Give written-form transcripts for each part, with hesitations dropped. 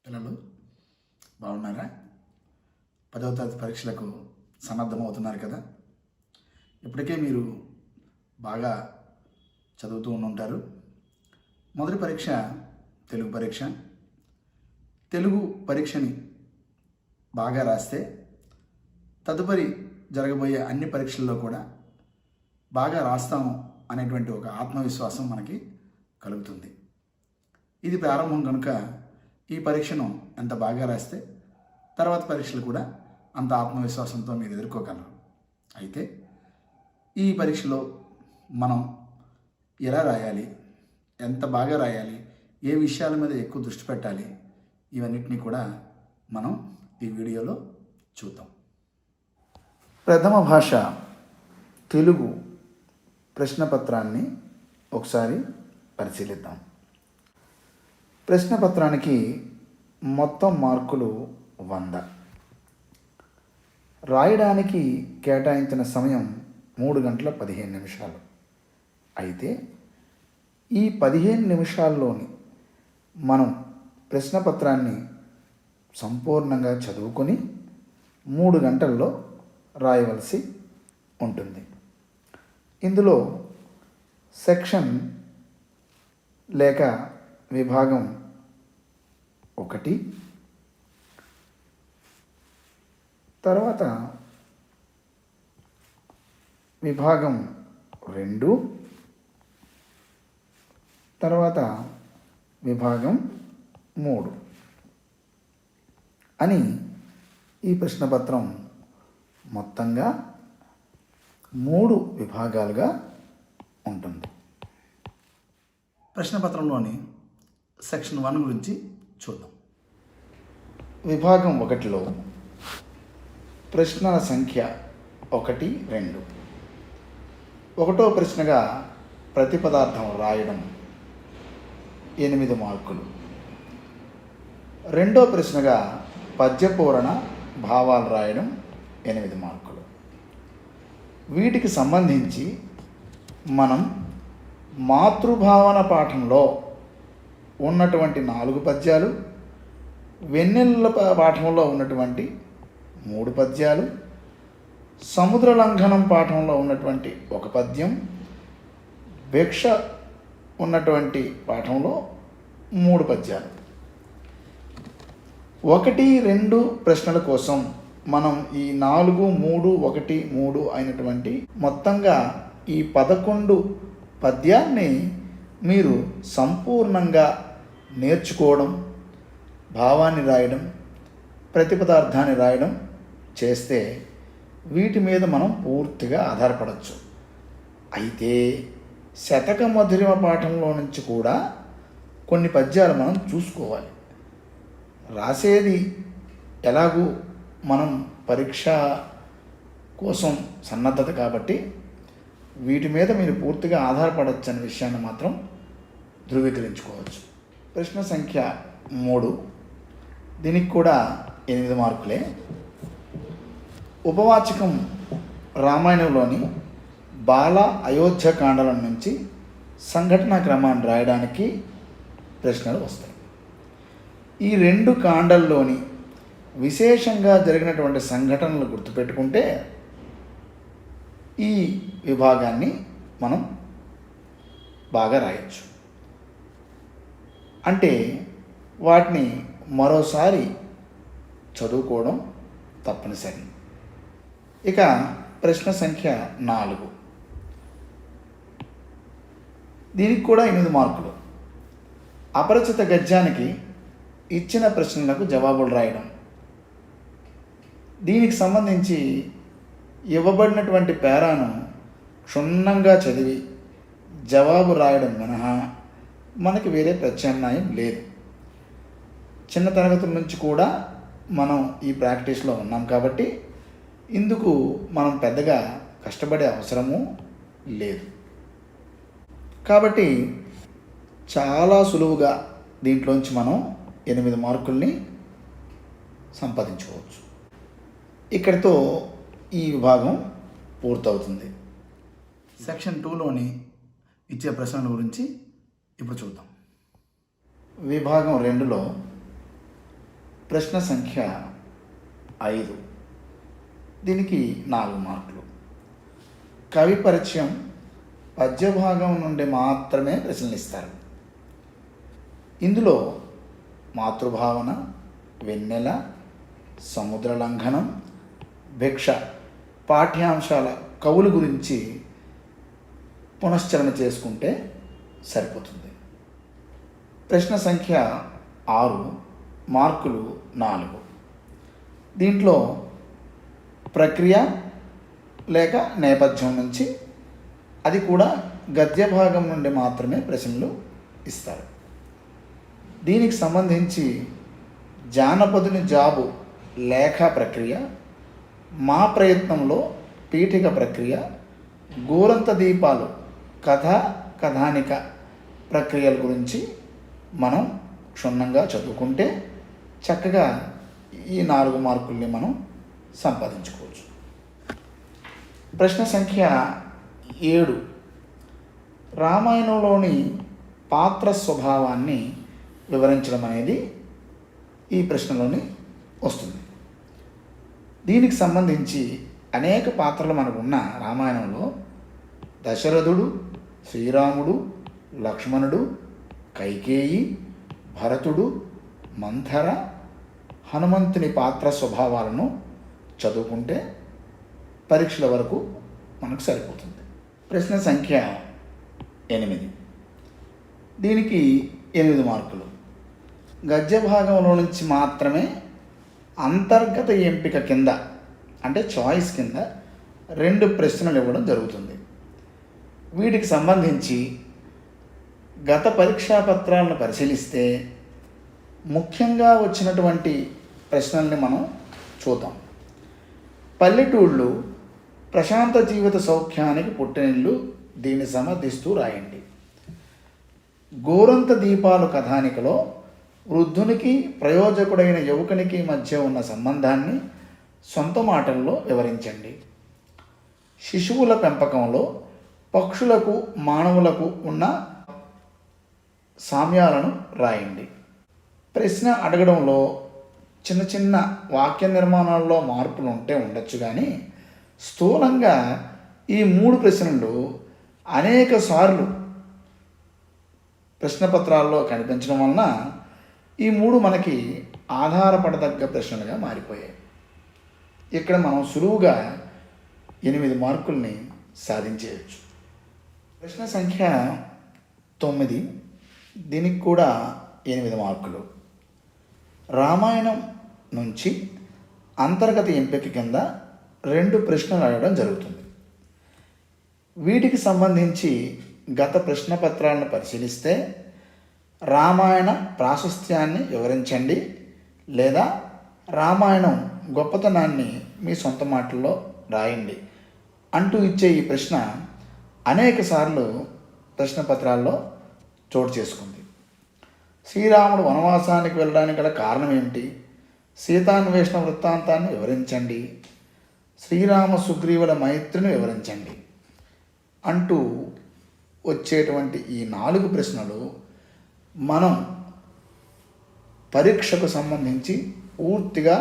పిల్లలు బాగున్నారా? 10వ తరగతి పరీక్షలకు సన్నద్ధమవుతున్నారు కదా. ఇప్పటికే మీరు బాగా చదువుతూ ఉంటారు. మొదటి పరీక్ష తెలుగు పరీక్ష. తెలుగు పరీక్షని బాగా రాస్తే తదుపరి జరగబోయే అన్ని పరీక్షల్లో కూడా బాగా రాస్తాము అనేటువంటి ఒక ఆత్మవిశ్వాసం మనకి కలుగుతుంది. ఇది ప్రారంభం కనుక ఈ పరీక్షను ఎంత బాగా రాస్తే తర్వాత పరీక్షలు కూడా అంత ఆత్మవిశ్వాసంతో మీరు ఎదుర్కోగలరు. అయితే ఈ పరీక్షలో మనం ఎలా రాయాలి, ఎంత బాగా రాయాలి, ఏ విషయాల మీద ఎక్కువ దృష్టి పెట్టాలి, ఇవన్నిటినీ కూడా మనం ఈ వీడియోలో చూద్దాం. ప్రథమ భాష తెలుగు ప్రశ్నపత్రాన్ని ఒకసారి పరిశీలిద్దాం. ప్రశ్నపత్రానికి మొత్తం మార్కులు 100. రాయడానికి కేటాయించిన సమయం 3 గంటల 15 నిమిషాలు. అయితే ఈ 15 నిమిషాల్లోని మనం ప్రశ్నపత్రాన్ని సంపూర్ణంగా చదువుకొని 3 గంటల్లో రాయవలసి ఉంటుంది. ఇందులో సెక్షన్ లేక విభాగం 1, తర్వాత విభాగం 2, తర్వాత విభాగం 3 అని ఈ ప్రశ్నపత్రం మొత్తంగా 3 విభాగాలుగా ఉంటుంది. ప్రశ్నపత్రంలోని సెక్షన్ 1 గురించి చూద్దాం. విభాగం 1లో ప్రశ్నల సంఖ్య 1, 2. 1వ ప్రశ్నగా ప్రతిపదార్థం రాయడం 8 మార్కులు. 2వ ప్రశ్నగా పద్యపూరణ భావాలు రాయడం 8 మార్కులు. వీటికి సంబంధించి మనం మాతృభావన పాఠంలో ఉన్నటువంటి 4 పద్యాలు, వెన్నెల పాఠంలో ఉన్నటువంటి 3 పద్యాలు, సముద్ర లంఘనం పాఠంలో ఉన్నటువంటి 1 పద్యం, భిక్ష ఉన్నటువంటి పాఠంలో 3 పద్యాలు. 1, 2 ప్రశ్నల కోసం మనం ఈ 4, 3, 1, 3 అయినటువంటి మొత్తంగా ఈ 11 పద్యాన్ని మీరు సంపూర్ణంగా నేర్చుకోవడం, భావాన్ని రాయడం, ప్రతిపదార్థాన్ని రాయడం చేస్తే వీటి మీద మనం పూర్తిగా ఆధారపడవచ్చు. అయితే శతక మధురిమ పాఠంలో నుంచి కూడా కొన్ని పద్యాలు మనం చూసుకోవాలి. రాసేది ఎలాగూ మనం పరీక్ష కోసం సన్నద్ధత కాబట్టి వీటి మీద మీరు పూర్తిగా ఆధారపడవచ్చు అనే విషయాన్ని మాత్రం ధృవీకరించుకోవచ్చు. ప్రశ్న సంఖ్య 3, దీనికి కూడా 8 మార్కులే. ఉపవాచకం రామాయణంలోని బాల అయోధ్యకాండలం నుంచి సంఘటనా క్రమాన్ని రాయడానికి ప్రశ్నలు వస్తాయి. ఈ 2 కాండల్లోని విశేషంగా జరిగినటువంటి సంఘటనలు గుర్తుపెట్టుకుంటే ఈ విభాగాన్ని మనం బాగా రాయొచ్చు. అంటే వాటిని మరోసారి చదువుకోవడం తప్పనిసరి. ఇక ప్రశ్న సంఖ్య 4, దీనికి కూడా 8 మార్కులు. అపరిచిత గద్యానికి ఇచ్చిన ప్రశ్నలకు జవాబులు రాయడం. దీనికి సంబంధించి ఇవ్వబడినటువంటి పేరాను క్షుణ్ణంగా చదివి జవాబు రాయడం మినహా మనకి వేరే ప్రత్యామ్నాయం లేదు. చిన్న తరగతుల నుంచి కూడా మనం ఈ ప్రాక్టీస్లో ఉన్నాం కాబట్టి ఇందుకు మనం పెద్దగా కష్టపడే అవసరము లేదు. కాబట్టి చాలా సులువుగా దీంట్లోంచి మనం 8 మార్కుల్ని సంపాదించుకోవచ్చు. ఇక్కడితో ఈ విభాగం పూర్తవుతుంది. సెక్షన్ 2లోని ఇచ్చే ప్రశ్నల గురించి ఇప్పుడు చూద్దాం. విభాగం 2లో ప్రశ్న సంఖ్య 5. దీనికి 4 మార్కులు. కవి పరిచయం పద్య భాగం నుండి మాత్రమే ప్రశ్నలు ఇస్తారు. ఇందులో మాతృభావన, వెన్నెల, సముద్ర లంఘనం, భిక్ష పాఠ్యాంశాల కవుల గురించి పునశ్చరణ చేసుకుంటే సరిపోతుంది. ప్రశ్న సంఖ్య 6, మార్కులు 4. దీంట్లో ప్రక్రియ లేక నేపథ్యం నుంచి, అది కూడా గద్య భాగం నుండి మాత్రమే ప్రశ్నలు ఇస్తారు. దీనికి సంబంధించి జానపదుని జాబు లేఖ ప్రక్రియ, మా ప్రయత్నంలో పీఠిక ప్రక్రియ, గోరంత దీపాలు కథ కథానిక ప్రక్రియల గురించి మనం క్షుణ్ణంగా చదువుకుంటే చక్కగా ఈ 4 మార్కుల్ని మనం సంపాదించుకోవచ్చు. ప్రశ్న సంఖ్య 7, రామాయణంలోని పాత్ర స్వభావాన్ని వివరించడం అనేది ఈ ప్రశ్నలోని వస్తుంది. దీనికి సంబంధించి అనేక పాత్రలు మనకు ఉన్న రామాయణంలో దశరథుడు, శ్రీరాముడు, లక్ష్మణుడు, కైకేయి, భరతుడు, మంథర, హనుమంతుని పాత్ర స్వభావాలను చదువుకుంటే పరీక్షల వరకు మనకు సరిపోతుంది. ప్రశ్న సంఖ్య 8, దీనికి 8 మార్కులు. గద్య భాగంలో నుంచి మాత్రమే అంతర్గత ఎంపిక కింద, అంటే చాయిస్ కింద 2 ప్రశ్నలు ఇవ్వడం జరుగుతుంది. వీటికి సంబంధించి గత పరీక్షా పత్రాలను పరిశీలిస్తే ముఖ్యంగా వచ్చినటువంటి ప్రశ్నల్ని మనం చూద్దాం. పల్లెటూళ్ళు ప్రశాంత జీవిత సౌఖ్యానికి పుట్టినిల్లు, దీన్ని సమర్థిస్తూ రాయండి. గోరంత దీపాలు కథానికలో వృద్ధునికి ప్రయోజకుడైన యువకునికి మధ్య ఉన్న సంబంధాన్ని సొంత మాటల్లో వివరించండి. శిశువుల పెంపకంలో పక్షులకు మానవులకు ఉన్న సామ్యాలను రాయండి. ప్రశ్న అడగడంలో చిన్న చిన్న వాక్య నిర్మాణాల్లో మార్పులు ఉంటే ఉండొచ్చు, కానీ స్థూలంగా ఈ 3 ప్రశ్నలు అనేక సార్లు ప్రశ్నపత్రాల్లో కనిపించడం వలన ఈ 3 మనకి ఆధారపడదగ్గ ప్రశ్నలుగా మారిపోయాయి. ఇక్కడ మనం సులువుగా 8 మార్కుల్ని సాధించేయచ్చు. ప్రశ్న సంఖ్య 9, దీనికి కూడా 8 మార్కులు. రామాయణం నుంచి అంతర్గత ఎంపిక కింద 2 ప్రశ్నలు అడగడం జరుగుతుంది. వీటికి సంబంధించి గత ప్రశ్న పత్రాలను పరిశీలిస్తే రామాయణ ప్రాశస్త్యాన్ని వివరించండి లేదా రామాయణం గొప్పతనాన్ని మీ సొంత మాటల్లో రాయండి అంటూ ఇచ్చే ఈ ప్రశ్న అనేక సార్లు ప్రశ్నపత్రాల్లో చోటు చేసుకుంది. శ్రీరాముడు వనవాసానికి వెళ్ళడానికి గల కారణం ఏమిటి? సీతాన్వేషణ వృత్తాంతాన్ని వివరించండి. శ్రీరామ సుగ్రీవుల మైత్రిని వివరించండి అంటూ వచ్చేటువంటి ఈ 4 ప్రశ్నలు మనం పరీక్షకు సంబంధించి పూర్తిగా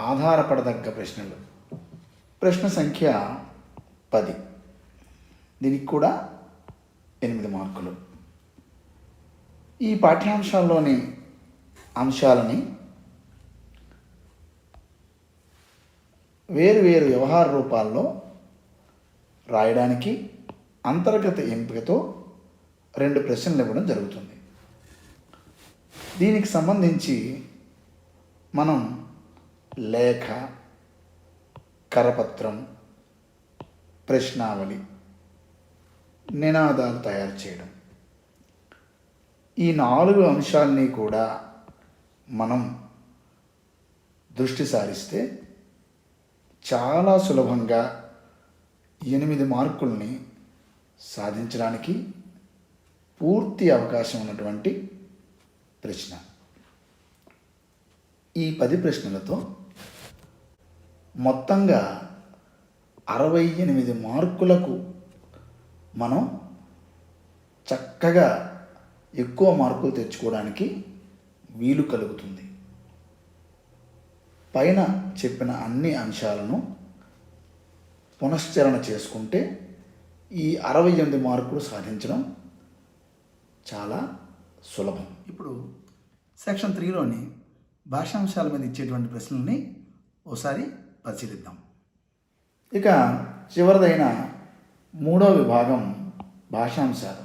ఆధారపడదగ్గ ప్రశ్నలు. ప్రశ్న సంఖ్య 10, దీనికి కూడా 8 మార్కులు. ఈ పాఠ్యాంశాల్లోని అంశాలని వేరు వేరు వ్యవహార రూపాల్లో రాయడానికి అంతర్గత ఎంపికతో 2 ప్రశ్నలు ఇవ్వడం జరుగుతుంది. దీనికి సంబంధించి మనం లేఖ, కరపత్రం, ప్రశ్నావళి, నినాదాలు తయారు చేయడం, ఈ 4 అంశాలని కూడా మనం దృష్టి సారిస్తే చాలా సులభంగా 8 మార్కుల్ని సాధించడానికి పూర్తి అవకాశం ఉన్నటువంటి ప్రశ్న. ఈ 10 ప్రశ్నలతో మొత్తంగా 68 మార్కులకు మనం చక్కగా ఎక్కువ మార్కులు తెచ్చుకోవడానికి వీలు కలుగుతుంది. పైన చెప్పిన అన్ని అంశాలను పునశ్చరణ చేసుకుంటే ఈ 68 మార్కులు సాధించడం చాలా సులభం. ఇప్పుడు సెక్షన్ 3లోని భాషాంశాల మీద ఇచ్చేటువంటి ప్రశ్నల్ని ఒకసారి పరిశీలిద్దాం. ఇక చివరిదైన 3వ విభాగం భాషాంశాలు.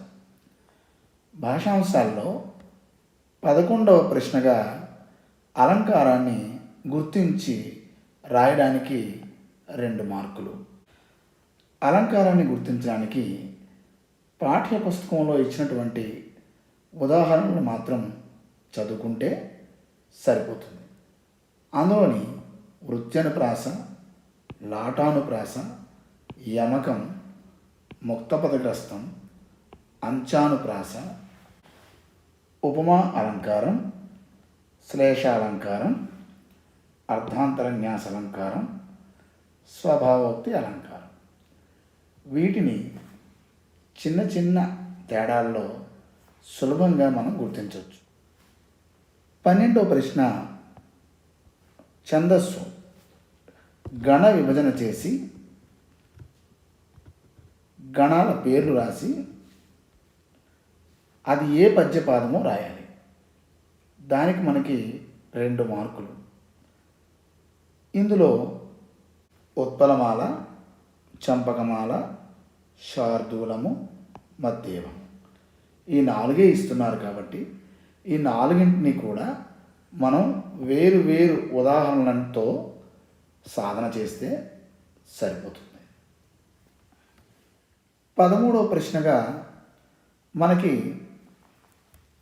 భాషాంశాల్లో 11వ ప్రశ్నగా అలంకారాన్ని గుర్తించి రాయడానికి 2 మార్కులు. అలంకారాన్ని గుర్తించడానికి పాఠ్య పుస్తకంలో ఇచ్చినటువంటి ఉదాహరణలు మాత్రం చదువుకుంటే సరిపోతుంది. అందులోని వృత్యనుప్రాస, లాటానుప్రాస, యమకం, ముక్తపదగ్రస్తం, అంచానుప్రాస, ఉపమా అలంకారం, శ్లేషాలంకారం, అర్ధాంతరన్యాస అలంకారం, స్వభావోక్తి అలంకారం. వీటిని చిన్న చిన్న తేడాల్లో సులభంగా మనం గుర్తించవచ్చు. 12వ ప్రశ్న ఛందస్సు గణ విభజన చేసి గణాల పేర్లు రాసి అది ఏ పద్యపాదమో రాయాలి. దానికి మనకి 2 మార్కులు. ఇందులో ఉత్పలమాల, చంపకమాల, శార్దూలము, మధ్యేవం ఈ 4 ఇస్తున్నారు కాబట్టి ఈ 4ని కూడా మనం వేరు వేరు ఉదాహరణలతో సాధన చేస్తే సరిపోతుంది. 13వ ప్రశ్నగా మనకి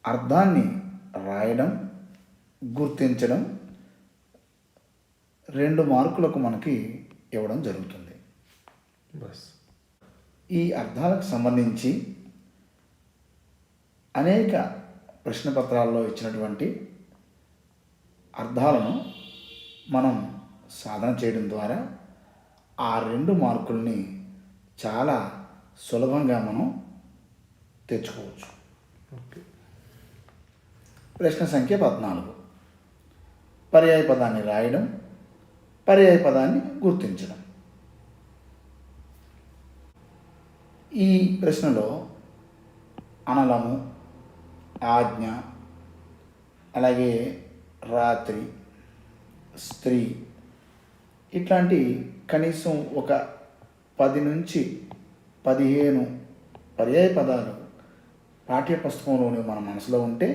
అర్థాన్ని రాయడం, గుర్తించడం 2 మార్కులకు మనకి ఇవ్వడం జరుగుతుంది. ఈ అర్థాలకు సంబంధించి అనేక ప్రశ్నపత్రాల్లో ఇచ్చినటువంటి అర్థాలను మనం సాధన చేయడం ద్వారా ఆ 2 మార్కుల్ని చాలా సులభంగా మనం తెచ్చుకోవచ్చు. ప్రశ్న సంఖ్య 14 పర్యాయ పదాన్ని రాయడం, పర్యాయ పదాన్ని గుర్తించడం. ఈ ప్రశ్నలో అనలము, ఆజ్ఞ, అలాగే రాత్రి, స్త్రీ ఇట్లాంటి కనీసం ఒక 10 నుంచి 15 పర్యాయ పదాలు పాఠ్యపుస్తకంలోని మన మనసులో ఉంటే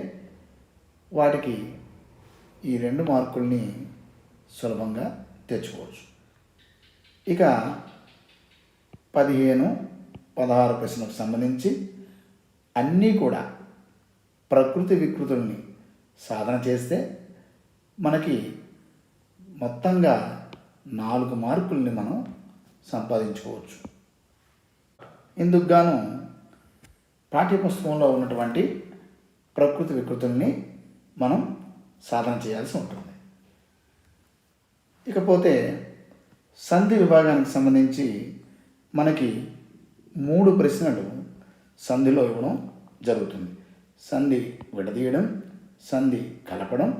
వాటికి ఈ 2 మార్కుల్ని సులభంగా తెచ్చుకోవచ్చు. ఇక 15, 16 ప్రశ్నలకు సంబంధించి అన్నీ కూడా ప్రకృతి వికృతుల్ని సాధన చేస్తే మనకి మొత్తంగా 4 మార్కుల్ని మనం సంపాదించుకోవచ్చు. ఇందుకు గాను పాఠ్యపుస్తకంలో ఉన్నటువంటి ప్రకృతి వికృతుల్ని మనం సాధన చేయాల్సి ఉంటుంది. ఇకపోతే సంధి విభాగానికి సంబంధించి మనకి 3 ప్రశ్నలు సంధిలో ఇవ్వడం జరుగుతుంది. సంధి విడదీయడం, సంధి కలపడం,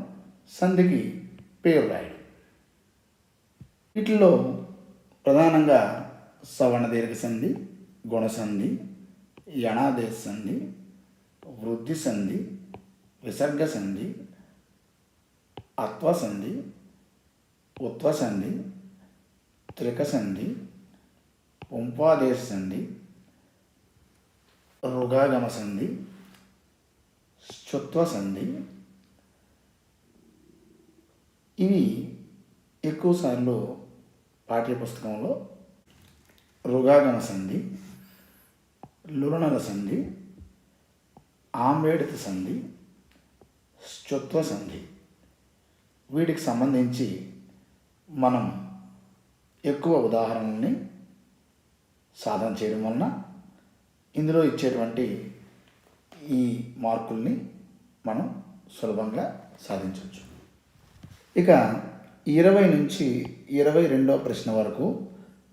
సంధికి పేరు రాయడం. వీటిల్లో ప్రధానంగా సవర్ణ దీర్ఘ సంధి, గుణసంధి, యణాదేశ సంధి, వృద్ధి సంధి, విసర్గ సంధి, అత్వసంధి, ఉత్వసంధి, త్రిక సంధి, పుంపాదేశ సంధి, రుగాగమ సంధి, శ్చుత్వ సంధి. ఇవి ఎక్కువసార్లు పాఠ్యపుస్తకంలో రుగాగమ సంధి, లురణల సంధి, ఆంబేడిత సంధి, శ్చుత్వ సంధి వీటికి సంబంధించి మనం ఎక్కువ ఉదాహరణల్ని సాధన చేయడం వలన ఇందులో ఇచ్చేటువంటి ఈ మార్కుల్ని మనం సులభంగా సాధించవచ్చు. ఇక 20 నుంచి 22వ ప్రశ్న వరకు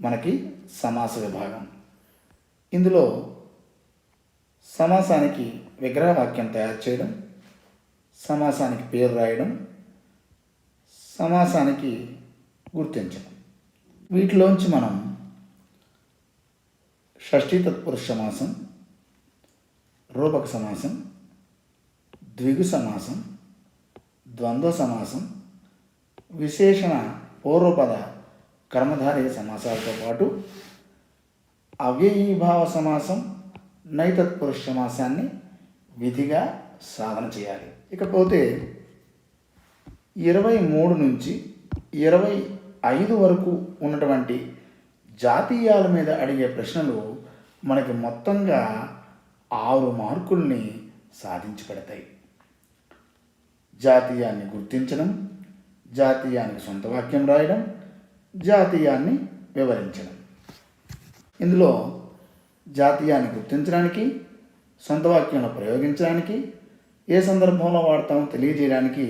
మనకి సమాస విభాగం. ఇందులో సమాసానికి విగ్రహవాక్యం తయారు చేయడం, సమాసానికి పేరు రాయడం, సమాసానికి గుర్తించడం. వీటిలోంచి మనం షష్ఠీ తత్పురుష సమాసం, రూపక సమాసం, ద్విగు సమాసం, ద్వంద్వ సమాసం, విశేషణ పూర్వపద కర్మధారయ సమాసాలతో పాటు అవ్యయీభావ సమాసం, నైతత్పురుష సమాసాన్ని విధిగా సాధన చేయాలి. ఇకపోతే 23 నుంచి 25 వరకు ఉన్నటువంటి జాతీయాల మీద అడిగే ప్రశ్నలు మనకి మొత్తంగా 6 మార్కుల్ని సాధించి పెడతాయి. జాతీయాన్ని గుర్తించడం, జాతీయానికి సొంత వాక్యం రాయడం, జాతీయాన్ని వివరించడం. ఇందులో జాతీయాన్ని గుర్తించడానికి, సొంత వాక్యంలో ప్రయోగించడానికి, ఏ సందర్భంలో వాడతామో తెలియజేయడానికి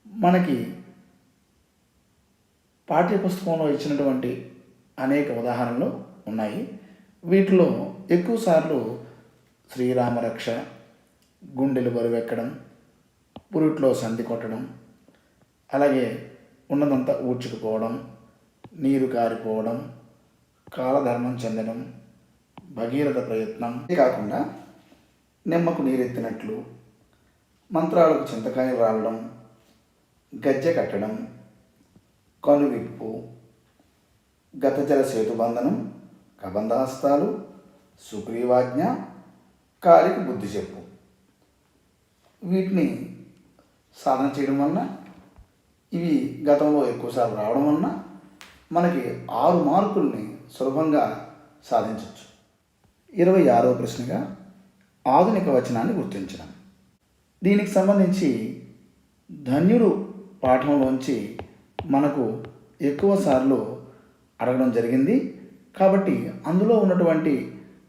మనకి పాఠ్యపుస్తకంలో ఇచ్చినటువంటి అనేక ఉదాహరణలు ఉన్నాయి. వీటిలో ఎక్కువసార్లు శ్రీరామరక్ష, గుండెలు బరువెక్కడం, పురుట్లో సంధి కొట్టడం, అలాగే ఉన్నదంతా ఊడ్చుకుపోవడం, నీరు కారిపోవడం, కాలధర్మం చెందడం, భగీరథ ప్రయత్నం, ఇదే కాకుండా నిమ్మకు నీరెత్తినట్లు, మంత్రాలకు చింతకాయ రావడం, గజ్జె కట్టడం, కనువిప్పు, గతజల సేతుబంధనం, కబంధాస్తాలు, సుగ్రీవాజ్ఞ, కాలికి బుద్ధి చెప్పు. వీటిని సాధన చేయడం వలన, ఇవి గతంలో ఎక్కువసార్లు రావడం వలన మనకి 6 మార్కుల్ని సులభంగా సాధించవచ్చు. 26వ ప్రశ్నగా ఆధునిక వచనాన్ని గుర్తించడం. దీనికి సంబంధించి ధన్యుడు పాఠంలోంచి మనకు ఎక్కువసార్లు అడగడం జరిగింది. కాబట్టి అందులో ఉన్నటువంటి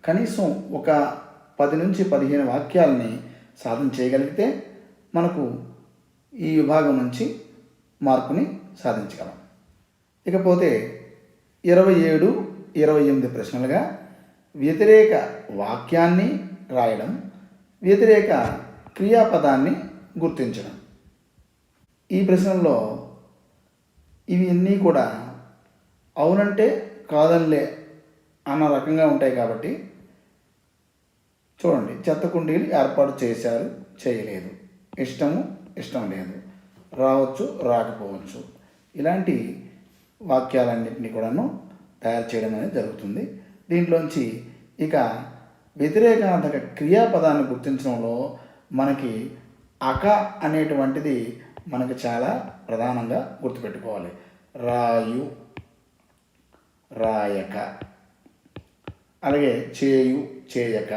కనీసం ఒక 10 నుంచి 15 వాక్యాలని సాధన చేయగలిగితే మనకు ఈ విభాగం నుంచి మార్కుని సాధించగలం. ఇకపోతే 27, 28 ప్రశ్నలుగా వ్యతిరేక వాక్యాన్ని రాయడం, వ్యతిరేక క్రియాపదాన్ని గుర్తించడం. ఈ ప్రశ్నల్లో ఇవి అన్నీ కూడా అవునంటే కాదనిలే అన్న రకంగా ఉంటాయి. కాబట్టి చూడండి, చెత్త కుండీలు ఏర్పాటు చేశారు, చేయలేదు, ఇష్టము, ఇష్టం లేదు, రావచ్చు, రాకపోవచ్చు, ఇలాంటి వాక్యాలన్నింటినీ కూడాను తయారు చేయడం అనేది జరుగుతుంది. దీంట్లోంచి ఇక వ్యతిరేకార్థక క్రియాపదాన్ని గుర్తించడంలో మనకి అక అనేటువంటిది మనకు చాలా ప్రధానంగా గుర్తుపెట్టుకోవాలి. రాయు, రాయక, అలాగే చేయు, చేయక,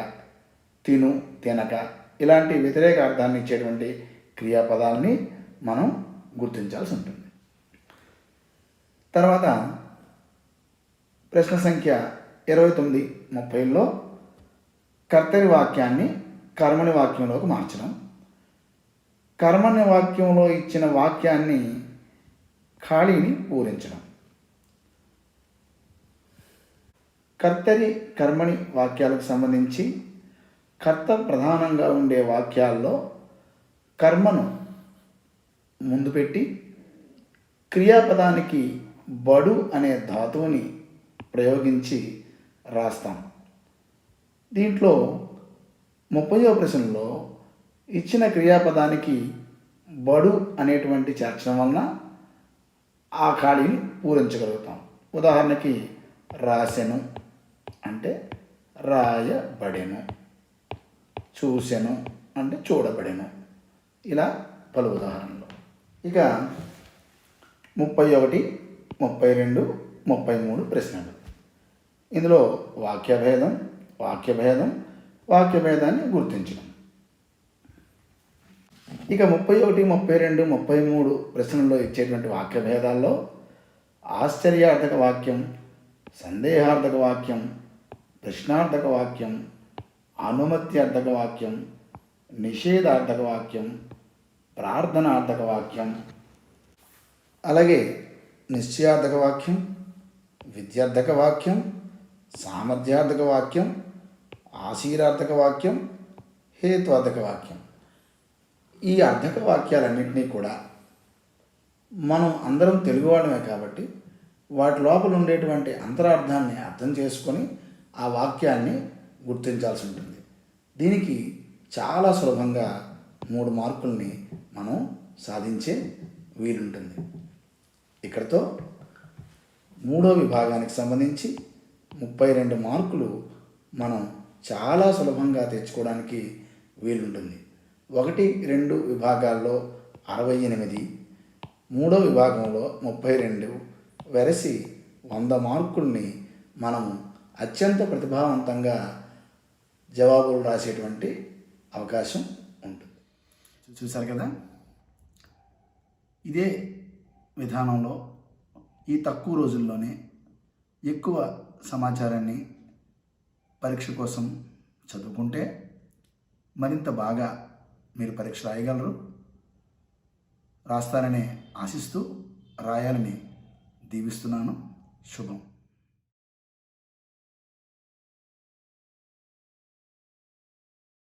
తిను, తినక, ఇలాంటి వ్యతిరేక అర్థాన్ని ఇచ్చేటువంటి క్రియాపదాలని మనం గుర్తించాల్సి ఉంటుంది. తర్వాత ప్రశ్న సంఖ్య 29, 30లో కర్తరి వాక్యాన్ని కర్మని వాక్యంలోకి మార్చడం, కర్మని వాక్యంలో ఇచ్చిన వాక్యాన్ని ఖాళీని పూరించడం. కర్తరి, కర్మని వాక్యాలకు సంబంధించి కర్త ప్రధానంగా ఉండే వాక్యాల్లో కర్మను ముందు పెట్టి క్రియాపదానికి బడు అనే ధాతువుని ప్రయోగించి రాస్తాం. దీంట్లో 30వ ప్రశ్నలో ఇచ్చిన క్రియాపదానికి బడు అనేటువంటి చేర్చడం వలన ఆ ఖాళీని పూరించగలుగుతాం. ఉదాహరణకి రాసెను అంటే రాయబడెను, చూసెను అంటే చూడబడెను, ఇలా పలు ఉదాహరణలు. ఇక 31, 32, 33 ప్రశ్నలు. ఇందులో వాక్యభేదం, వాక్యభేదాన్ని గుర్తించడం. ఇక 31, 32, 33 ప్రశ్నల్లో ఇచ్చేటువంటి వాక్యభేదాల్లో ఆశ్చర్యార్థక వాక్యం, సందేహార్థక వాక్యం, ప్రశ్నార్థక వాక్యం, అనుమత్యార్థక వాక్యం, నిషేధార్థక వాక్యం, ప్రార్థనార్థక వాక్యం, అలాగే నిశ్చయార్థక వాక్యం, విద్యార్థక వాక్యం, సామర్థ్యార్థక వాక్యం, ఆశీరార్థక వాక్యం, హేత్వార్థక వాక్యం. ఈ అర్థక వాక్యాలన్నింటినీ కూడా మనం అందరం తెలుగు వాళ్ళమే కాబట్టి వాటి లోపల ఉండేటువంటి అంతరార్థాన్ని అర్థం చేసుకొని ఆ వాక్యాన్ని గుర్తించాల్సి ఉంటుంది. దీనికి చాలా సులభంగా 3 మార్కుల్ని మనం సాధించే వీలుంటుంది. ఇక్కడితో 3వ విభాగానికి సంబంధించి 32 మార్కులు మనం చాలా సులభంగా తెచ్చుకోవడానికి వీలుంటుంది. 1, 2 విభాగాల్లో 68, 3వ విభాగంలో 32 వెరసి 100 మార్కుల్ని మనము అత్యంత ప్రతిభావంతంగా జవాబులు రాసేటువంటి అవకాశం ఉంటుంది. చూశారు కదా, ఇదే విధానంలో ఈ తక్కువ రోజుల్లోనే ఎక్కువ సమాచారాన్ని పరీక్ష కోసం చదువుకుంటే మరింత బాగా మీరు పరీక్ష రాయగలరు. రాస్తారని ఆశిస్తూ, రాయాలని దీవిస్తున్నాను. శుభం.